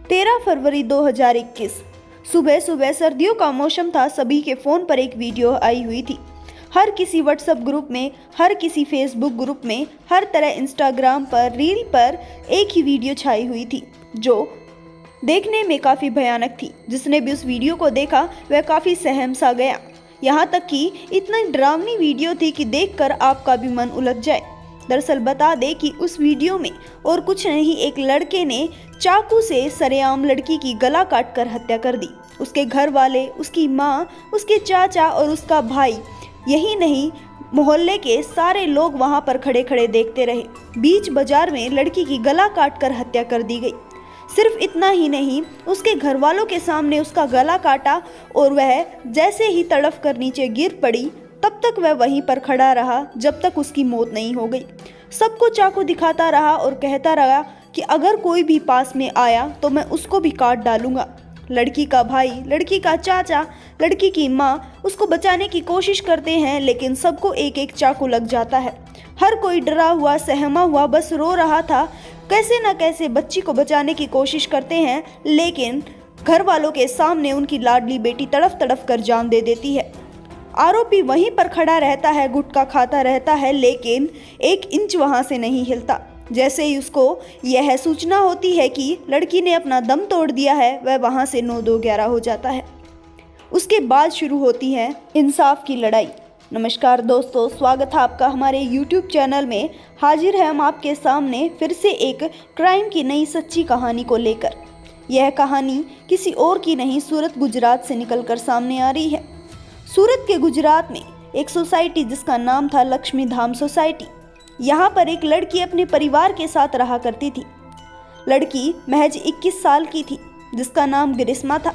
13 फरवरी 2021 सुबह सुबह सर्दियों का मौसम था। सभी के फ़ोन पर एक वीडियो आई हुई थी। हर किसी व्हाट्सएप ग्रुप में, हर किसी फेसबुक ग्रुप में, हर तरह इंस्टाग्राम पर, रील पर एक ही वीडियो छाई हुई थी जो देखने में काफ़ी भयानक थी। जिसने भी उस वीडियो को देखा वह काफ़ी सहम सा गया। यहाँ तक कि इतनी डरावनी वीडियो थी कि देखकर आपका भी मन उलझ जाए। दरअसल बता दें कि उस वीडियो में और कुछ नहीं, एक लड़के ने चाकू से सरेआम लड़की की गला काटकर हत्या कर दी। उसके घर वाले, उसकी माँ, उसके चाचा और उसका भाई, यही नहीं मोहल्ले के सारे लोग वहाँ पर खड़े खड़े देखते रहे। बीच बाजार में लड़की की गला काटकर हत्या कर दी गई। सिर्फ इतना ही नहीं, उसके घर वालों के सामने उसका गला काटा और वह जैसे ही तड़फ कर नीचे गिर पड़ी तब तक वह वहीं पर खड़ा रहा जब तक उसकी मौत नहीं हो गई। सबको चाकू दिखाता रहा और कहता रहा कि अगर कोई भी पास में आया तो मैं उसको भी काट डालूंगा। लड़की का भाई, लड़की का चाचा, लड़की की माँ उसको बचाने की कोशिश करते हैं, लेकिन सबको एक एक चाकू लग जाता है। हर कोई डरा हुआ, सहमा हुआ बस रो रहा था। कैसे न कैसे बच्ची को बचाने की कोशिश करते हैं, लेकिन घर वालों के सामने उनकी लाडली बेटी तड़फ तड़फ कर जान दे देती है। आरोपी वहीं पर खड़ा रहता है, गुटखा खाता रहता है, लेकिन 1 इंच वहां से नहीं हिलता। जैसे ही उसको यह सूचना होती है कि लड़की ने अपना दम तोड़ दिया है, वह वहां से 9-2-11 हो जाता है। उसके बाद शुरू होती है इंसाफ की लड़ाई। नमस्कार दोस्तों, स्वागत है आपका हमारे YouTube चैनल में। हाजिर है हम आपके सामने फिर से एक क्राइम की नई सच्ची कहानी को लेकर। यह कहानी किसी और की नहीं, सूरत गुजरात से निकलकर सामने आ रही है। सूरत के गुजरात में एक सोसाइटी जिसका नाम था लक्ष्मी धाम सोसाइटी। यहाँ पर एक लड़की अपने परिवार के साथ रहा करती थी। लड़की महज 21 साल की थी जिसका नाम गिरिश्मा था।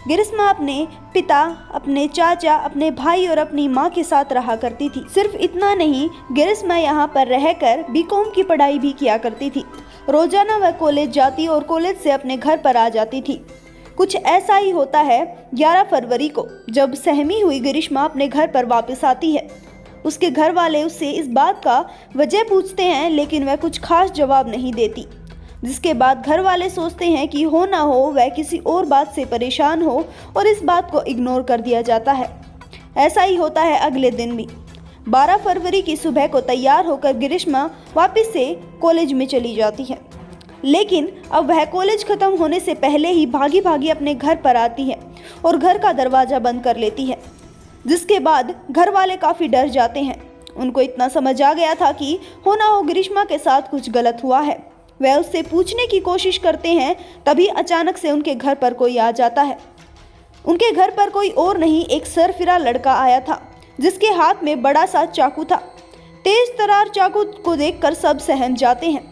गिरिश्मा अपने पिता, अपने चाचा, अपने भाई और अपनी माँ के साथ रहा करती थी। सिर्फ इतना नहीं, गिरिश्मा यहाँ पर रहकर बीकॉम की पढ़ाई भी किया करती थी। रोजाना वह कॉलेज जाती और कॉलेज से अपने घर पर आ जाती थी। कुछ ऐसा ही होता है 11 फरवरी को, जब सहमी हुई गिरिश्मा अपने घर पर वापस आती है। उसके घर वाले उससे इस बात का वजह पूछते हैं, लेकिन वह कुछ खास जवाब नहीं देती। जिसके बाद घर वाले सोचते हैं कि हो ना हो वह किसी और बात से परेशान हो और इस बात को इग्नोर कर दिया जाता है। ऐसा ही होता है अगले दिन भी। 12 फरवरी की सुबह को तैयार होकर गिरिश्मा वापस से कॉलेज में चली जाती है, लेकिन अब वह कॉलेज खत्म होने से पहले ही भागी भागी अपने घर पर आती है और घर का दरवाज़ा बंद कर लेती है। जिसके बाद घर वाले काफ़ी डर जाते हैं। उनको इतना समझ आ गया था कि हो ना हो गिरिश्मा के साथ कुछ गलत हुआ है। वह उससे पूछने की कोशिश करते हैं, तभी अचानक से उनके घर पर कोई आ जाता है। उनके घर पर कोई और नहीं, एक सरफिरा लड़का आया था जिसके हाथ में बड़ा सा चाकू था। तेज तरार चाकू को देखकर सब सहम जाते हैं,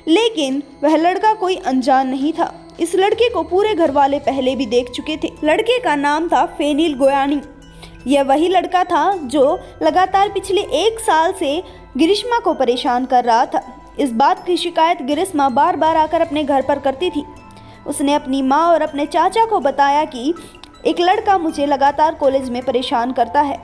लेकिन वह लड़का कोई अनजान नहीं था। इस लड़के को पूरे घर वाले पहले भी देख चुके थे। लड़के का नाम था फेनिल गोयानी। यह वही लड़का था जो लगातार पिछले 1 साल से गिरिश्मा को परेशान कर रहा था। इस बात की शिकायत गिरिश्मा बार बार आकर अपने घर पर करती थी। उसने अपनी माँ और अपने चाचा को बताया कि एक लड़का मुझे लगातार कॉलेज में परेशान करता है।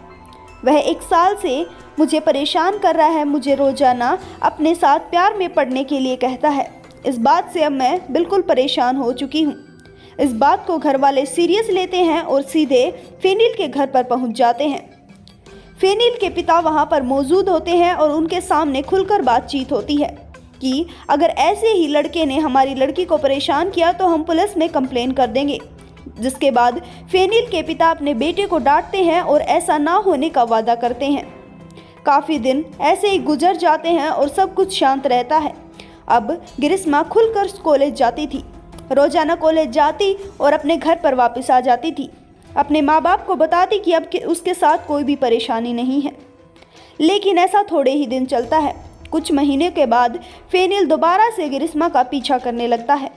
वह 1 साल से मुझे परेशान कर रहा है, मुझे रोजाना अपने साथ प्यार में पड़ने के लिए कहता है। इस बात से अब मैं बिल्कुल परेशान हो चुकी हूँ। इस बात को घर वाले सीरियस लेते हैं और सीधे फेनिल के घर पर पहुँच जाते हैं। फेनिल के पिता वहाँ पर मौजूद होते हैं और उनके सामने खुलकर बातचीत होती है कि अगर ऐसे ही लड़के ने हमारी लड़की को परेशान किया तो हम पुलिस में कंप्लेन कर देंगे। जिसके बाद फेनिल के पिता अपने बेटे को डांटते हैं और ऐसा ना होने का वादा करते हैं। काफ़ी दिन ऐसे ही गुजर जाते हैं और सब कुछ शांत रहता है। अब गिरिश्मा खुलकर कॉलेज जाती थी। रोजाना कॉलेज जाती और अपने घर पर वापस आ जाती थी। अपने माँ बाप को बताती कि अब उसके साथ कोई भी परेशानी नहीं है। लेकिन ऐसा थोड़े ही दिन चलता है। कुछ महीने के बाद फेनिल दोबारा से गिरिश्मा का पीछा करने लगता है।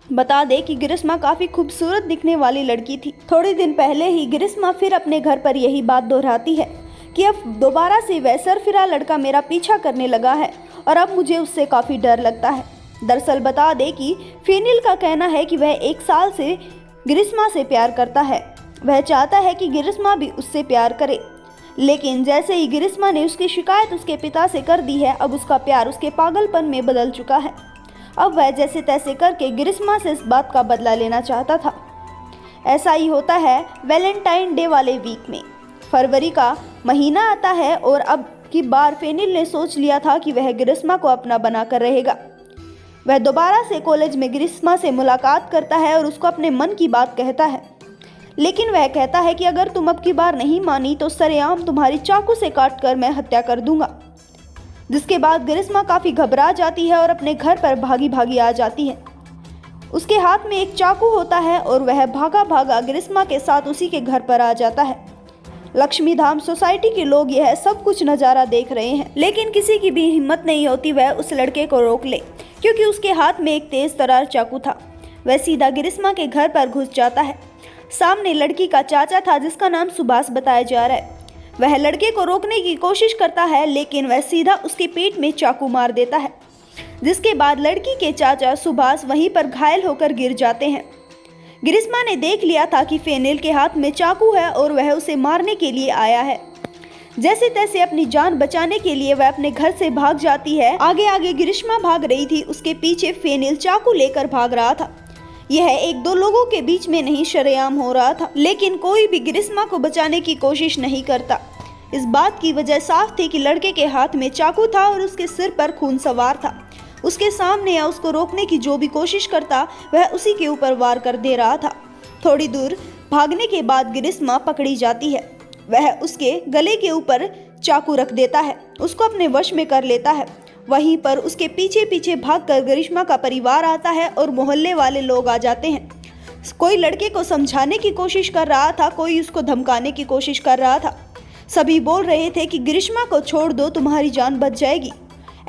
बता दें कि गिरिश्मा काफ़ी खूबसूरत दिखने वाली लड़की थी। थोड़े दिन पहले ही गिरिश्मा फिर अपने घर पर यही बात दोहराती है कि अब दोबारा से वह सरफिरा लड़का मेरा पीछा करने लगा है और अब मुझे उससे काफ़ी डर लगता है। दरअसल बता दें कि फेनिल का कहना है कि वह 1 साल से गिरिश्मा से प्यार करता है। वह चाहता है कि गिरिश्मा भी उससे प्यार करे, लेकिन जैसे ही गिरिश्मा ने उसकी शिकायत उसके पिता से कर दी है, अब उसका प्यार उसके पागलपन में बदल चुका है। अब वह जैसे तैसे करके ग्रिस्मा से इस बात का बदला लेना चाहता था। ऐसा ही होता है वैलेंटाइन डे वाले वीक में। फरवरी का महीना आता है और अब की बार फेनिल ने सोच लिया था कि वह ग्रिस्मा को अपना बनाकर रहेगा। वह दोबारा से कॉलेज में ग्रिस्मा से मुलाकात करता है और उसको अपने मन की बात कहता है, लेकिन वह कहता है कि अगर तुम अब की बार नहीं मानी तो सरेआम तुम्हारी चाकू से काटकर मैं हत्या कर दूंगा। जिसके बाद ग्रिस्मा काफ़ी घबरा जाती है और अपने घर पर भागी भागी आ जाती है। उसके हाथ में एक चाकू होता है और वह भागा भागा ग्रिस्मा के साथ उसी के घर पर आ जाता है। लक्ष्मीधाम सोसाइटी के लोग यह सब कुछ नज़ारा देख रहे हैं, लेकिन किसी की भी हिम्मत नहीं होती वह उस लड़के को रोक ले, क्योंकि उसके हाथ में एक तेज तरार चाकू था। वह सीधा ग्रिस्मा के घर पर घुस जाता है। सामने लड़की का चाचा था जिसका नाम सुभाष बताया जा रहा है। वह लड़के को रोकने की कोशिश करता है, लेकिन वह सीधा उसके पेट में चाकू मार देता है, जिसके बाद लड़की के चाचा सुभाष वहीं पर घायल होकर गिर जाते हैं। ग्रिस्मा ने देख लिया था कि फेनिल के हाथ में चाकू है और वह उसे मारने के लिए आया है। जैसे तैसे अपनी जान बचाने के लिए वह अपने घर से भाग जाती है। आगे आगे ग्रिस्मा भाग रही थी, उसके पीछे फेनिल चाकू लेकर भाग रहा था। यह एक दो लोगों के बीच में नहीं शरेआम हो रहा था, लेकिन कोई भी ग्रिस्मा को बचाने की कोशिश नहीं करता। इस बात की वजह साफ थी कि लड़के के हाथ में चाकू था और उसके सिर पर खून सवार था। उसके सामने या उसको रोकने की जो भी कोशिश करता वह उसी के ऊपर वार कर दे रहा था। थोड़ी दूर भागने के बाद ग्रिस्मा पकड़ी जाती है। वह उसके गले के ऊपर चाकू रख देता है, उसको अपने वश में कर लेता है। वहीं पर उसके पीछे पीछे भागकर ग्रिस्मा का परिवार आता है और मोहल्ले वाले लोग आ जाते हैं। कोई लड़के को समझाने की कोशिश कर रहा था, कोई उसको धमकाने की कोशिश कर रहा था। सभी बोल रहे थे कि ग्रिस्मा को छोड़ दो, तुम्हारी जान बच जाएगी,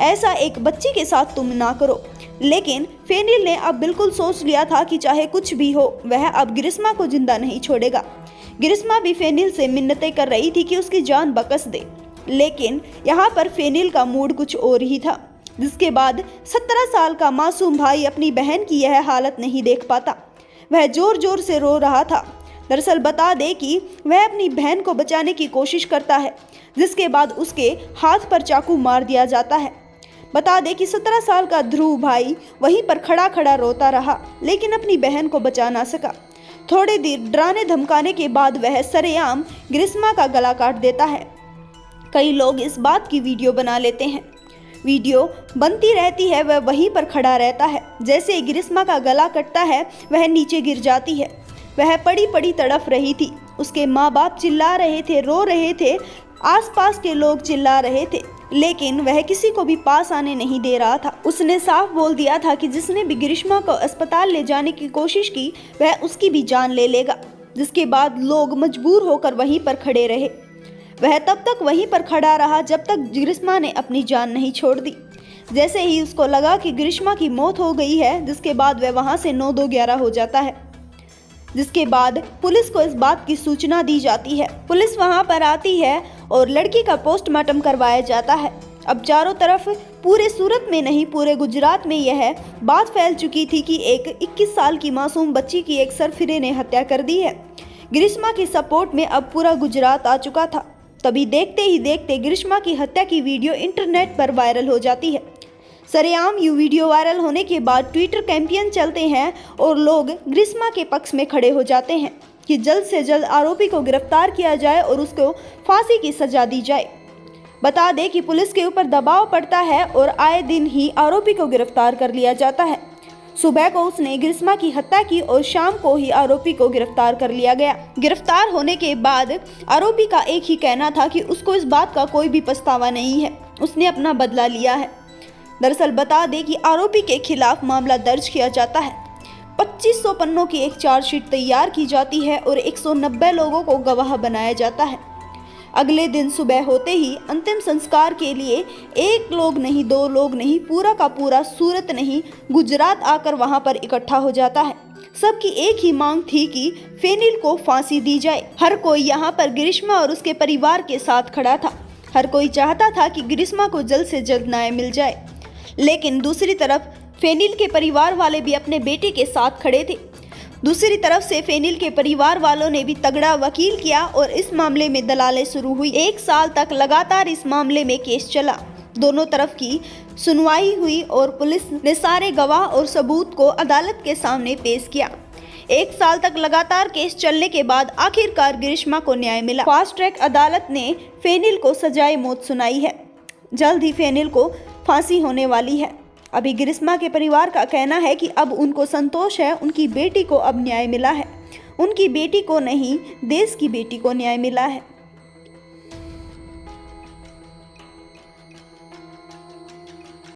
ऐसा एक बच्ची के साथ तुम ना करो। लेकिन फेनिल ने अब बिल्कुल सोच लिया था कि चाहे कुछ भी हो वह अब ग्रिस्मा को जिंदा नहीं छोड़ेगा। ग्रिस्मा भी फेनिल से मिन्नतें कर रही थी कि उसकी जान बकस दे, लेकिन यहाँ पर फेनिल का मूड कुछ और ही था। जिसके बाद 17 साल का मासूम भाई अपनी बहन की यह हालत नहीं देख पाता। वह जोर जोर से रो रहा था। दरअसल बता दे कि वह अपनी बहन को बचाने की कोशिश करता है, जिसके बाद उसके हाथ पर चाकू मार दिया जाता है। बता दे कि 17 साल का ध्रुव भाई वहीं पर खड़ा खड़ा रोता रहा, लेकिन अपनी बहन को बचा ना सका। थोड़ी देर डराने धमकाने के बाद वह सरेआम ग्रिस्मा का गला काट देता है। कई लोग इस बात की वीडियो बना लेते हैं। वीडियो बनती रहती है, वह वहीं पर खड़ा रहता है। जैसे ही ग्रिस्मा का गला कटता है वह नीचे गिर जाती है। वह पड़ी पड़ी तड़फ रही थी। उसके माँ बाप चिल्ला रहे थे, रो रहे थे, आसपास के लोग चिल्ला रहे थे, लेकिन वह किसी को भी पास आने नहीं दे रहा था। उसने साफ बोल दिया था कि जिसने भी ग्रिस्मा को अस्पताल ले जाने की कोशिश की वह उसकी भी जान ले लेगा। जिसके बाद लोग मजबूर होकर वहीं पर खड़े रहे। वह तब तक वहीं पर खड़ा रहा जब तक ग्रिस्मा ने अपनी जान नहीं छोड़ दी। जैसे ही उसको लगा कि ग्रिस्मा की मौत हो गई है, जिसके बाद वह वहाँ से 9-2-11 हो जाता है। जिसके बाद पुलिस को इस बात की सूचना दी जाती है। पुलिस वहां पर आती है और लड़की का पोस्टमार्टम करवाया जाता है। अब चारों तरफ, पूरे सूरत में नहीं पूरे गुजरात में यह बात फैल चुकी थी कि एक 21 साल की मासूम बच्ची की एक सरफिरे ने हत्या कर दी है। ग्रिस्मा की सपोर्ट में अब पूरा गुजरात आ चुका था। तभी देखते ही देखते ग्रिस्मा की हत्या की वीडियो इंटरनेट पर वायरल हो जाती है। सरेआम ये वीडियो वायरल होने के बाद ट्विटर कैंपेन चलते हैं और लोग ग्रिस्मा के पक्ष में खड़े हो जाते हैं कि जल्द से जल्द आरोपी को गिरफ्तार किया जाए और उसको फांसी की सजा दी जाए। बता दें कि पुलिस के ऊपर दबाव पड़ता है और आए दिन ही आरोपी को गिरफ्तार कर लिया जाता है। सुबह को उसने ग्रिस्मा की हत्या की और शाम को ही आरोपी को गिरफ्तार कर लिया गया। गिरफ्तार होने के बाद आरोपी का एक ही कहना था कि उसको इस बात का कोई भी पछतावा नहीं है, उसने अपना बदला लिया है। दरअसल बता दें कि आरोपी के खिलाफ मामला दर्ज किया जाता है। 2500 पन्नों की एक चार्जशीट तैयार की जाती है और 190 लोगों को गवाह बनाया जाता है। अगले दिन सुबह होते ही अंतिम संस्कार के लिए एक लोग नहीं, दो लोग नहीं, पूरा का पूरा सूरत नहीं गुजरात आकर वहां पर इकट्ठा हो जाता है। सबकी एक ही मांग थी कि फेनिल को फांसी दी जाए। हर कोई यहाँ पर ग्रिस्मा और उसके परिवार के साथ खड़ा था। हर कोई चाहता था कि ग्रिस्मा को जल्द से जल्द न्याय मिल जाए, लेकिन दूसरी तरफ फेनिल के परिवार वाले भी अपने बेटे के साथ खड़े थे। दूसरी तरफ से फेनिल के परिवार वालों ने भी तगड़ा वकील किया और इस मामले में दलालें शुरू हुई। 1 साल तक लगातार इस मामले में केस चला, दोनों तरफ की सुनवाई हुई और पुलिस ने सारे गवाह और सबूत को अदालत के सामने पेश किया। 1 साल तक लगातार केस चलने के बाद आखिरकार ग्रिश्मा को न्याय मिला। फास्ट ट्रैक अदालत ने फेनिल को सजाए मौत सुनाई है। जल्द ही फेनिल को फांसी होने वाली है। अभी ग्रिश्मा के परिवार का कहना है कि अब उनको संतोष है, उनकी बेटी को अब न्याय मिला है। उनकी बेटी को नहीं, देश की बेटी को न्याय मिला है।